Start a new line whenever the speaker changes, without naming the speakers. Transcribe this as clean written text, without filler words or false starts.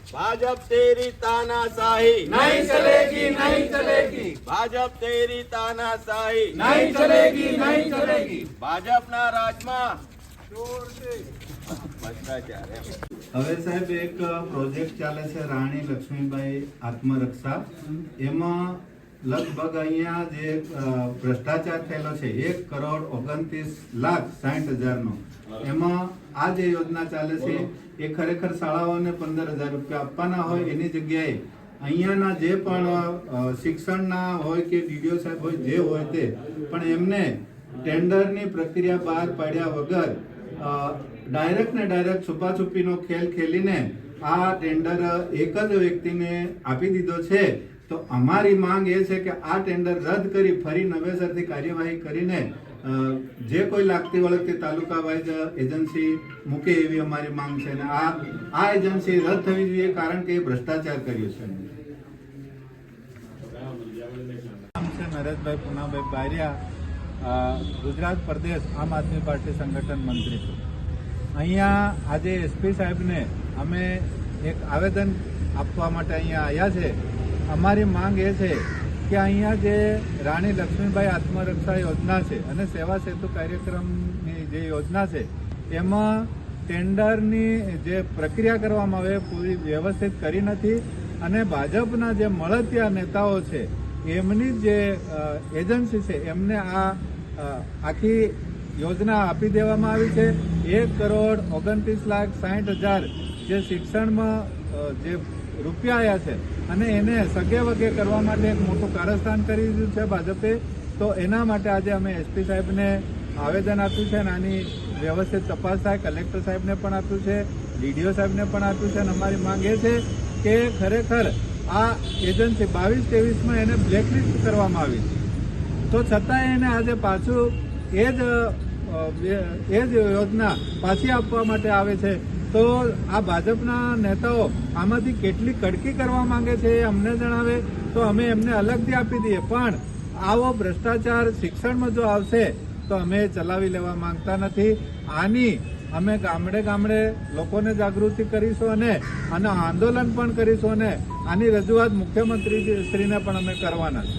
भाजप तेरी तानाशाही
नहीं चलेगी, नहीं चलेगी,
भाजप तेरी तानाशाही
नहीं चलेगी, नहीं चलेगी।
भाजपना राजमा भ्रष्टाचार
હવે સાહેબ એક પ્રોજેક્ટ ચાલે છે રાણી લક્ષ્મીબાઈ આત્મરક્ષા એમાં લગભગ અહીંયા જે ભ્રષ્ટાચાર થયેલો છે 1,29,60,000 એમાં આ જે યોજના ચાલે છે એ ખરેખર શાળાઓને 15,000 રૂપિયા આપવાના હોય એની જગ્યાએ અહીંયાના જે પણ શિક્ષણના હોય કે ડીડીઓ સાહેબ હોય જે હોય તે પણ એમને ટેન્ડરની પ્રક્રિયા બહાર પાડ્યા વગર ડાયરેક્ટ ને ડાયરેક્ટ છુપાછુપીનો ખેલ ખેલીને આ ટેન્ડર એક જ વ્યક્તિને આપી દીધો છે। તો અમારી માંગ એ છે કે આ ટેન્ડર રદ કરી ફરી નવેસરથી કાર્યવાહી કરીને જે કોઈ લાગતી વળગતી તાલુકા વાઇઝ એજન્સી મૂકે એવી અમારી માંગ છે અને આ એજન્સી રદ થવી જોઈએ કારણ કે એ ભ્રષ્ટાચાર કર્યો છે। નામ છે નરેશભાઈ પુનાભાઈ બારિયા, ગુજરાત પ્રદેશ આમ આદમી પાર્ટી સંગઠન મંત્રી છું। અહીંયા આજે એસપી સાહેબને અમે એક આવેદન આપવા માટે અહીંયા આવ્યા છે। અમારી માંગ એ છે કે અહીંયા જે રાણી લક્ષ્મીબાઈ આત્મરક્ષા યોજના છે અને સેવા સેતુ કાર્યક્રમની જે યોજના છે એમાં ટેન્ડરની જે પ્રક્રિયા કરવામાં આવે પૂરી વ્યવસ્થિત કરી નથી અને ભાજપના જે મળતિયા નેતાઓ છે એમની જે એજન્સી છે એમને આ આખી યોજના આપી દેવામાં આવી છે। 1,29,60,000 જે શિક્ષણમાં જે રૂપિયા આવ્યા છે અને એને સગે વગે કરવા માટે એક મોટું કારસ્તાન કરી દીધું છે ભાજપે। તો એના માટે આજે અમે એસપી સાહેબને આવેદન આપ્યું છે અને આની વ્યવસ્થિત તપાસ થાય, કલેક્ટર સાહેબને પણ આપ્યું છે, ડીડીઓ સાહેબને પણ આપ્યું છે અને અમારી માંગ એ છે કે ખરેખર આ એજન્સી 22-23માં એને બ્લેકલિસ્ટ કરવામાં આવી છે તો છતાંય એને આજે પાછું એ જ યોજના પાછી આપવા માટે આવે છે। તો આ ભાજપના નેતાઓ આમાંથી કેટલી કડકી કરવા માંગે છે એ અમને જણાવે તો અમે એમને અલગથી આપી દઈએ, પણ આવો ભ્રષ્ટાચાર શિક્ષણમાં જો આવશે તો અમે ચલાવી લેવા માંગતા નથી। આની અમે ગામડે ગામડે લોકોને જાગૃતિ કરીશું અને આંદોલન પણ કરીશું અને આની રજૂઆત મુખ્યમંત્રી શ્રીને પણ અમે કરવાના છે।